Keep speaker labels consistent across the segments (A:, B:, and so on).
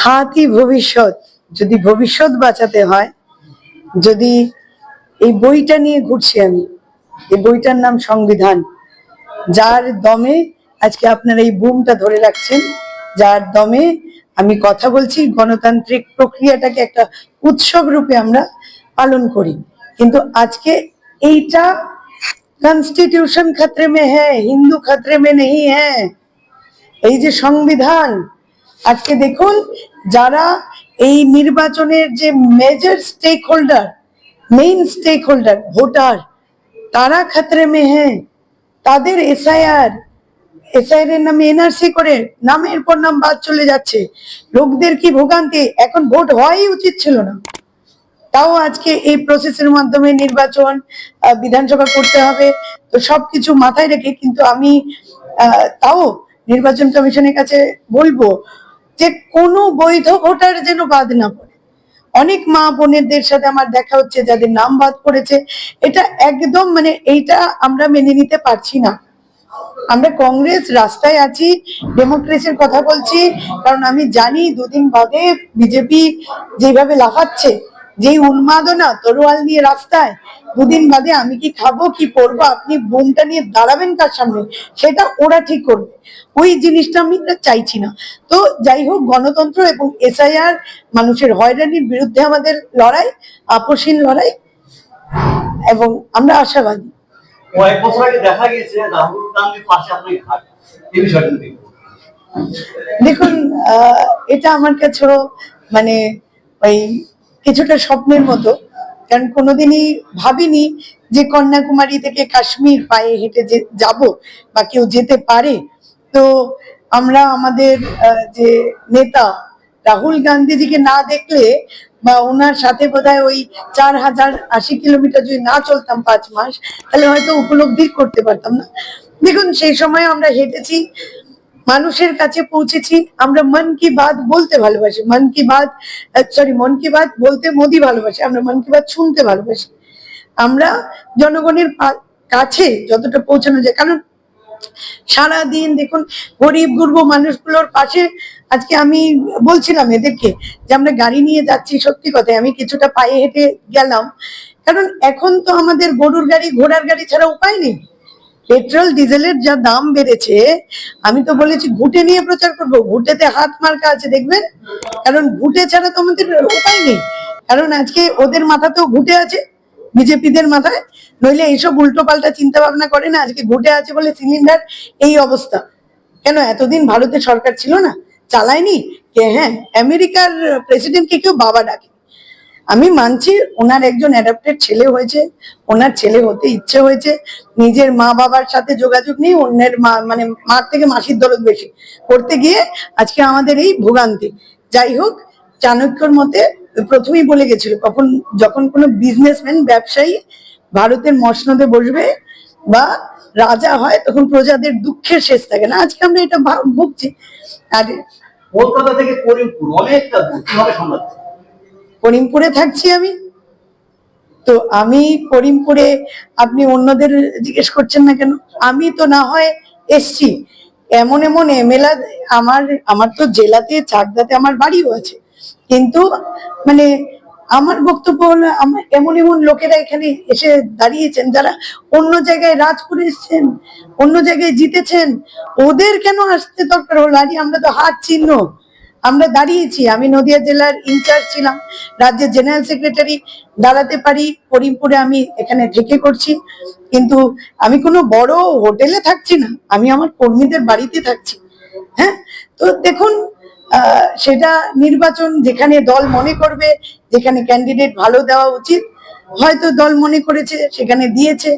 A: হাতই ভবিষ্যৎ। যদি ভবিষ্যৎ বাঁচাতে হয়, যদি এই বইটা নিয়ে ঘুরছি আমি, এই বইটার নাম সংবিধান, যার দমে আজকে আপনারা এই বুমটা ধরে রাখছেন, যার দমে আমি কথা বলছি, গণতান্ত্রিক প্রক্রিয়াটাকে একটা উৎসব রূপে আমরা পালন করি। কিন্তু আজকে এইটা কনস্টিটিউশন खतरे में है, হিন্দু खतरे में नहीं है। এই যে সংবিধান, আজকে দেখুন যারা এই নির্বাচনের যে major stakeholder, main stakeholder voter, তারা खतरे में है। তাদের এসআইআর এর নামে এনআরসি করে নামের পর নাম বাদ চলে যাচ্ছে। লোকদের কি ভোগান্তি! এখন ভোট হওয়াই উচিত ছিল না, তাও আজকে এই প্রসেসের মাধ্যমে নির্বাচন, বিধানসভা করতে হবে। তো সবকিছু মাথায় রেখে কিন্তু আমি তাও নির্বাচন কমিশনের কাছে বলবো যে কোনো বৈধ ভোটার যেন বাদ না পড়ে। অনেক মা বোনেদের সাথে আমার দেখা হচ্ছে যাদের নাম বাদ পড়েছে। এটা একদম মানে এইটা আমরা মেনে নিতে পারছি না। আমরা কংগ্রেস রাস্তায় আছি, ডেমোক্রেসির কথা বলছি, কারণ আমি জানি দুদিন বাদে বিজেপি যেভাবে লাফাচ্ছে, যেই উন্মাদনা, তরোয়াল নিয়ে রাস্তায়, দুদিন বাদে আমি কি খাবো কি পরবো, আপনি বোমটা নিয়ে দাঁড়াবেন কার সামনে, সেটা ওরা ঠিক করবে। ওই জিনিসটা আমি চাইছি না। তো যাই হোক, গণতন্ত্র এবং এসআইআর, মানুষের হয়রানির বিরুদ্ধে আমাদের লড়াই, আপোষহীন লড়াই, এবং আমরা আশাবাদী।
B: কয়েক বছর আগে দেখা গেছে রাহুল গান্ধীর পাশে আপনি এই বিষয়টা
A: দেখুন, এটা আমার কাছে মানে ওই কিছুটা স্বপ্নের মতো, কারণ কোনোদিনই ভাবিনি যে কন্যাকুমারী থেকে কাশ্মীর পায়ে হেঁটে যাব বা কেউ যেতে পারে। তো আমরা আমাদের যে নেতা রাহুল গান্ধীজিকে না দেখলে বা ওনার সাথে বোধহয় ওই 4080 কিলোমিটার যদি না চলতাম 5 মাস, তাহলে হয়তো উপলব্ধি করতে পারতাম না। দেখুন, সেই সময় আমরা হেঁটেছি, মানুষের কাছে পৌঁছেছি। আমরা মন কি বাত বলতে ভালোবাসি, মন কি বাত বলতে মোদি ভালোবাসে, আমরা মন কি বাত শুনতে ভালোবাসি। আমরা জনগণের কাছে যতটা পৌঁছানো যায়, কারণ সারাদিন দেখুন গরিব গুরব মানুষগুলোর পাশে। আজকে আমি বলছিলাম এদেরকে যে আমরা গাড়ি নিয়ে যাচ্ছি, সত্যি কথা আমি কিছুটা পায়ে হেঁটে গেলাম, কারণ এখন তো আমাদের গরুর গাড়ি ঘোড়ার গাড়ি ছাড়া উপায় নেই। পেট্রোল ডিজেলের যা দাম বেড়েছে, আমি তো বলেছি ঘুটে নিয়ে প্রচার করবো, ঘুটেতে হাত মার্কা আছে দেখবেন, কারণ ঘুটে ছাড়া তো আমাদের উপায় নেই। কারণ আজকে ওদের মাথাতেও ঘুটে আছে, বিজেপিদের মাথায়, নইলে এইসব উল্টো পাল্টা চিন্তা ভাবনা করে না। আজকে ঘুটে আছে বলে সিলিন্ডার এই অবস্থা। কেন এতদিন ভারতের সরকার ছিল না, চালায়নি কে? হ্যাঁ, আমেরিকার প্রেসিডেন্টকে কেউ বাবা ডাকে। আমি মানছি ওনার একজন অ্যাডাপ্টেড ছেলে হয়েছে, ওনার ছেলে হতে ইচ্ছে হয়েছে, নিজের মা বাবার সাথে যোগাযোগ নেই, অন্যের মা মানে মার থেকে মাসির দরদ বেশি করতে গিয়ে আজকে আমাদের এই ভোগান্তি। যাই হোক, চাণক্যর মতে প্রথমেই বলে গেছিল, যখন কোনো বিজনেসম্যান, ব্যবসায়ী ভারতের মসনদে বসবে বা রাজা হয়, তখন প্রজাদের দুঃখের শেষ থাকে না। আজকে আমরা এটা ভুগছি। আর
B: কলকাতা থেকে করিমপুর অনেকটা দূর, কিভাবে সামলাচ্ছেন?
A: করিমপুরে থাকছি আমি, তো আমি করিমপুরে, আপনি অন্যদের জিজ্ঞেস করছেন না কেন? আমি তো না হয় এসছি, এমন এমন এমএলএ, আমার তো জেলাতে চাকদাতে আমার বাড়িও আছে, কিন্তু মানে আমার বক্তব্য হলো, আমার এমন এমন লোকেরা এখানে এসে দাঁড়িয়েছেন যারা অন্য জায়গায় রাজ করে এসছেন, অন্য জায়গায় জিতেছেন, ওদের কেন আসতে দরকার হলো? আরে আমরা তো হাত চিহ্ন, আমরা দাঁড়িয়েছি। আমি নদিয়া জেলার ইনচার্জ ছিলাম, রাজ্যের জেনারেল সেক্রেটারি, দাঁড়াতে পারি। করিমপুরে আমি এখানে থেকে করছি, কিন্তু আমি কোনো বড় হোটেলে থাকছি না, আমি আমার কর্মীদের বাড়িতে থাকছি। হ্যাঁ, তো দেখুন, সেটা নির্বাচন, যেখানে দল মনে করবে, যেখানে ক্যান্ডিডেট ভালো দেওয়া উচিত, হয়তো দল মনে করেছে সেখানে দিয়েছে,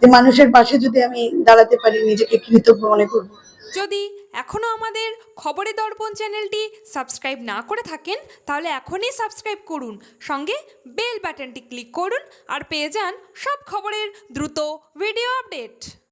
A: যে মানুষের পাশে যদি আমি দাঁড়াতে পারি, নিজেকে কৃতজ্ঞ মনে করব।
C: যদি এখনও আমাদের খবরের দর্পণ চ্যানেলটি সাবস্ক্রাইব না করে থাকেন, তাহলে এখনই সাবস্ক্রাইব করুন, সঙ্গে বেল বাটনটি ক্লিক করুন, আর পেয়ে যান সব খবরের দ্রুত ভিডিও আপডেট।